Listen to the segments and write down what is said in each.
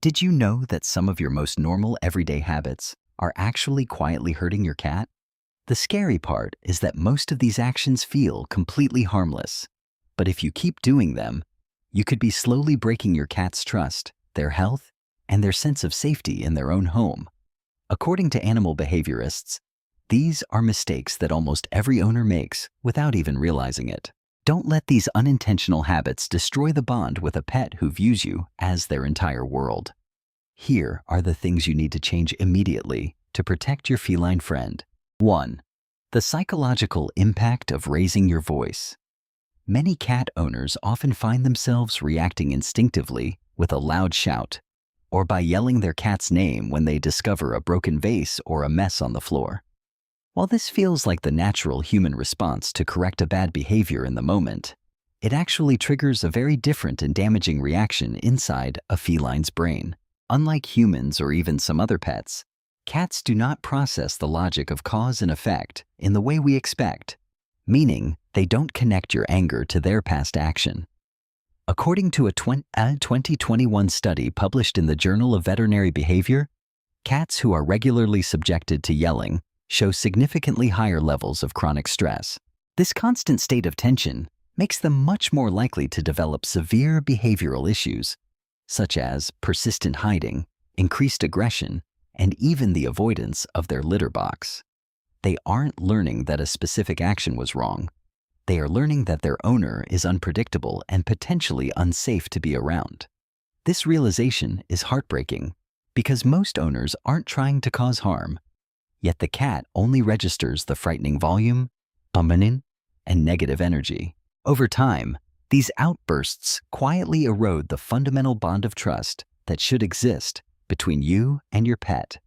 Did you know that some of your most normal everyday habits are actually quietly hurting your cat? The scary part is that most of these actions feel completely harmless. But if you keep doing them, you could be slowly breaking your cat's trust, their health, and their sense of safety in their own home. According to animal behaviorists, these are mistakes that almost every owner makes without even realizing it. Don't let these unintentional habits destroy the bond with a pet who views you as their entire world. Here are the things you need to change immediately to protect your feline friend. 1. The psychological impact of raising your voice. Many cat owners often find themselves reacting instinctively with a loud shout, or by yelling their cat's name when they discover a broken vase or a mess on the floor. While this feels like the natural human response to correct a bad behavior in the moment, it actually triggers a very different and damaging reaction inside a feline's brain. Unlike humans or even some other pets, cats do not process the logic of cause and effect in the way we expect, meaning they don't connect your anger to their past action. According to a 2021 study published in the Journal of Veterinary Behavior, cats who are regularly subjected to yelling show significantly higher levels of chronic stress. This constant state of tension makes them much more likely to develop severe behavioral issues, such as persistent hiding, increased aggression, and even the avoidance of their litter box. They aren't learning that a specific action was wrong. They are learning that their owner is unpredictable and potentially unsafe to be around. This realization is heartbreaking because most owners aren't trying to cause harm, yet the cat only registers the frightening volume, bumping, and negative energy. Over time, these outbursts quietly erode the fundamental bond of trust that should exist between you and your pet.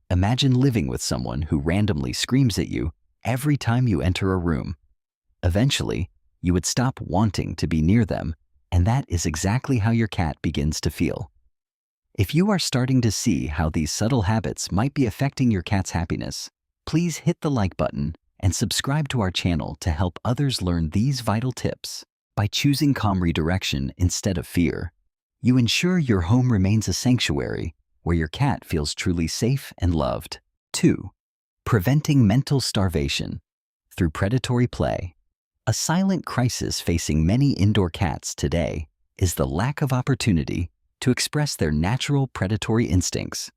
Imagine living with someone who randomly screams at you every time you enter a room. Eventually, you would stop wanting to be near them, and that is exactly how your cat begins to feel. If you are starting to see how these subtle habits might be affecting your cat's happiness, please hit the like button and subscribe to our channel to help others learn these vital tips. By choosing calm redirection instead of fear, you ensure your home remains a sanctuary where your cat feels truly safe and loved. 2. Preventing mental starvation through predatory play. A silent crisis facing many indoor cats today is the lack of opportunity to express their natural predatory instincts.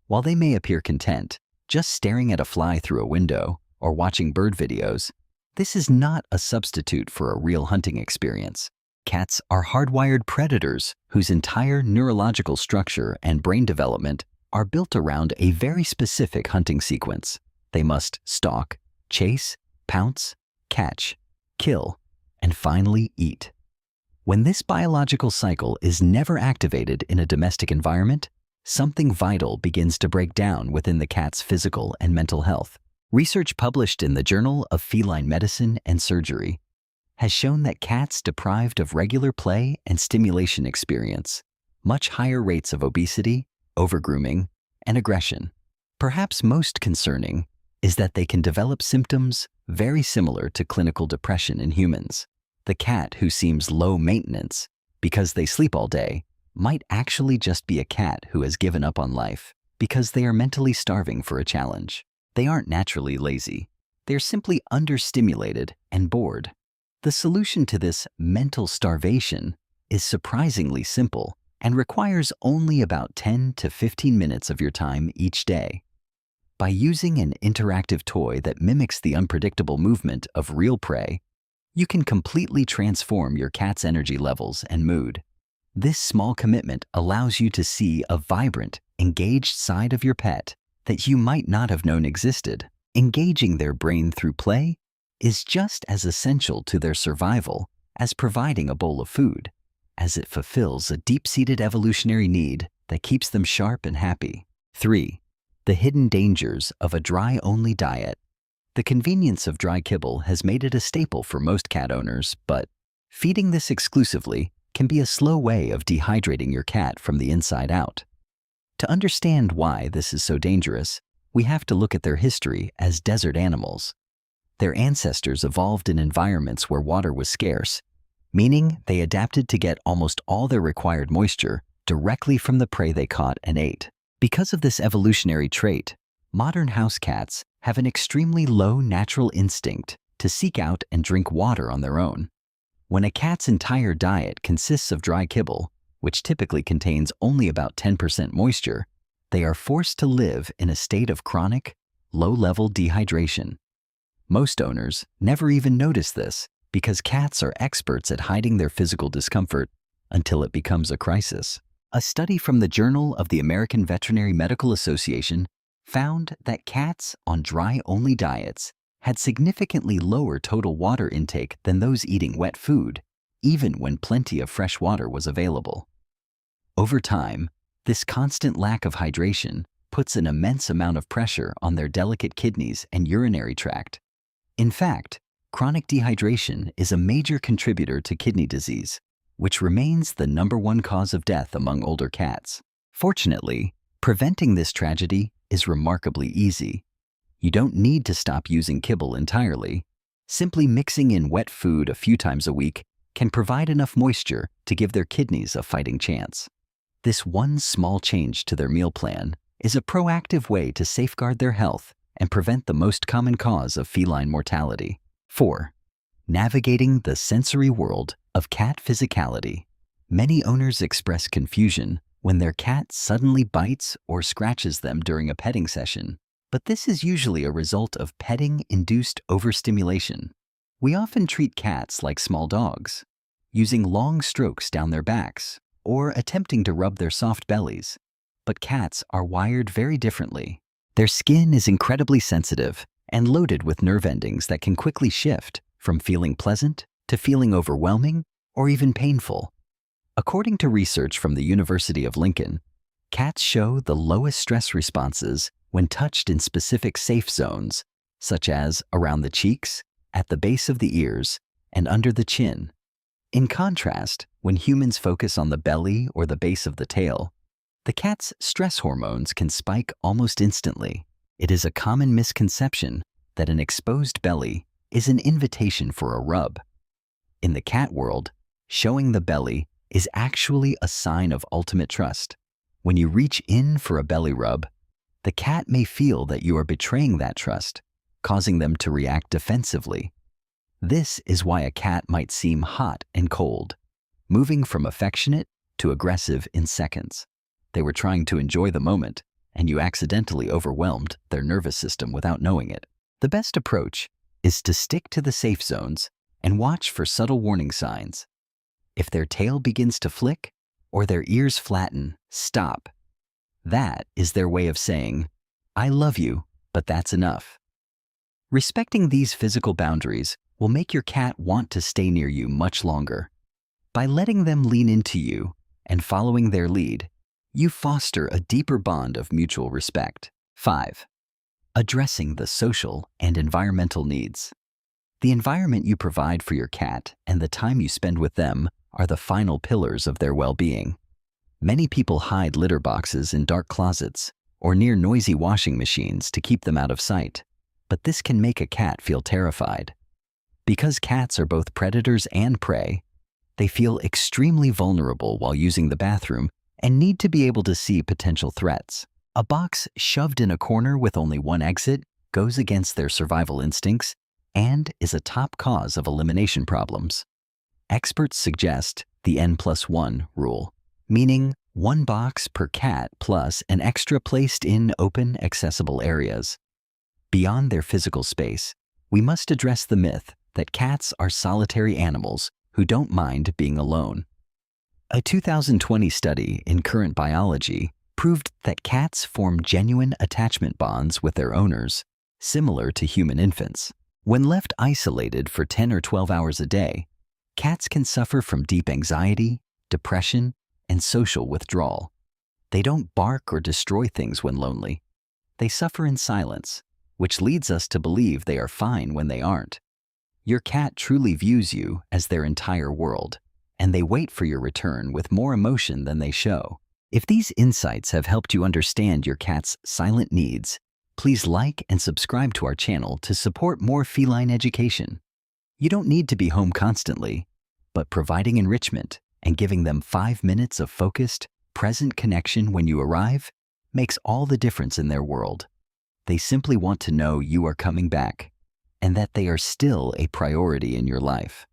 While they may appear content just staring at a fly through a window or watching bird videos, this is not a substitute for a real hunting experience. Cats are hardwired predators whose entire neurological structure and brain development are built around a very specific hunting sequence. They must stalk, chase, pounce, catch, kill, and finally eat. When this biological cycle is never activated in a domestic environment, something vital begins to break down within the cat's physical and mental health. Research published in the Journal of Feline Medicine and Surgery has shown that cats deprived of regular play and stimulation experience much higher rates of obesity, overgrooming, and aggression. Perhaps most concerning is that they can develop symptoms very similar to clinical depression in humans. The cat who seems low maintenance because they sleep all day might actually just be a cat who has given up on life because they are mentally starving for a challenge. They aren't naturally lazy. They're simply understimulated and bored. The solution to this mental starvation is surprisingly simple and requires only about 10 to 15 minutes of your time each day. By using an interactive toy that mimics the unpredictable movement of real prey, you can completely transform your cat's energy levels and mood. This small commitment allows you to see a vibrant, engaged side of your pet that you might not have known existed. Engaging their brain through play is just as essential to their survival as providing a bowl of food, as it fulfills a deep-seated evolutionary need that keeps them sharp and happy. 3. The hidden dangers of a dry-only diet. The convenience of dry kibble has made it a staple for most cat owners, but feeding this exclusively can be a slow way of dehydrating your cat from the inside out. To understand why this is so dangerous, we have to look at their history as desert animals. Their ancestors evolved in environments where water was scarce, meaning they adapted to get almost all their required moisture directly from the prey they caught and ate. Because of this evolutionary trait, modern house cats have an extremely low natural instinct to seek out and drink water on their own. When a cat's entire diet consists of dry kibble, which typically contains only about 10% moisture, they are forced to live in a state of chronic, low-level dehydration. Most owners never even notice this because cats are experts at hiding their physical discomfort until it becomes a crisis. A study from the Journal of the American Veterinary Medical Association found that cats on dry-only diets had significantly lower total water intake than those eating wet food, even when plenty of fresh water was available. Over time, this constant lack of hydration puts an immense amount of pressure on their delicate kidneys and urinary tract. In fact, chronic dehydration is a major contributor to kidney disease, which remains the #1 cause of death among older cats. Fortunately, preventing this tragedy is remarkably easy. You don't need to stop using kibble entirely. Simply mixing in wet food a few times a week can provide enough moisture to give their kidneys a fighting chance. This one small change to their meal plan is a proactive way to safeguard their health and prevent the most common cause of feline mortality. 4. Navigating the sensory world of cat physicality. Many owners express confusion when their cat suddenly bites or scratches them during a petting session, but this is usually a result of petting-induced overstimulation. We often treat cats like small dogs, using long strokes down their backs or attempting to rub their soft bellies. But cats are wired very differently. Their skin is incredibly sensitive and loaded with nerve endings that can quickly shift from feeling pleasant to feeling overwhelming or even painful. According to research from the University of Lincoln, cats show the lowest stress responses when touched in specific safe zones, such as around the cheeks, at the base of the ears, and under the chin. In contrast, when humans focus on the belly or the base of the tail, the cat's stress hormones can spike almost instantly. It is a common misconception that an exposed belly is an invitation for a rub. In the cat world, showing the belly is actually a sign of ultimate trust. When you reach in for a belly rub, the cat may feel that you are betraying that trust, causing them to react defensively. This is why a cat might seem hot and cold, moving from affectionate to aggressive in seconds. They were trying to enjoy the moment, and you accidentally overwhelmed their nervous system without knowing it. The best approach is to stick to the safe zones and watch for subtle warning signs. If their tail begins to flick or their ears flatten, stop. That is their way of saying, "I love you, but that's enough." Respecting these physical boundaries will make your cat want to stay near you much longer. By letting them lean into you and following their lead, you foster a deeper bond of mutual respect. 5. Addressing the social and environmental needs. The environment you provide for your cat and the time you spend with them are the final pillars of their well-being. Many people hide litter boxes in dark closets or near noisy washing machines to keep them out of sight, but this can make a cat feel terrified. Because cats are both predators and prey, they feel extremely vulnerable while using the bathroom and need to be able to see potential threats. A box shoved in a corner with only one exit goes against their survival instincts and is a top cause of elimination problems. Experts suggest the N+1 rule, meaning one box per cat plus an extra placed in open, accessible areas. Beyond their physical space, we must address the myth that cats are solitary animals who don't mind being alone. A 2020 study in Current Biology proved that cats form genuine attachment bonds with their owners, similar to human infants. When left isolated for 10 or 12 hours a day, cats can suffer from deep anxiety, depression, and social withdrawal. They don't bark or destroy things when lonely. They suffer in silence, which leads us to believe they are fine when they aren't. Your cat truly views you as their entire world, and they wait for your return with more emotion than they show. If these insights have helped you understand your cat's silent needs, please like and subscribe to our channel to support more feline education. You don't need to be home constantly, but providing enrichment and giving them 5 minutes of focused, present connection when you arrive makes all the difference in their world. They simply want to know you are coming back and that they are still a priority in your life.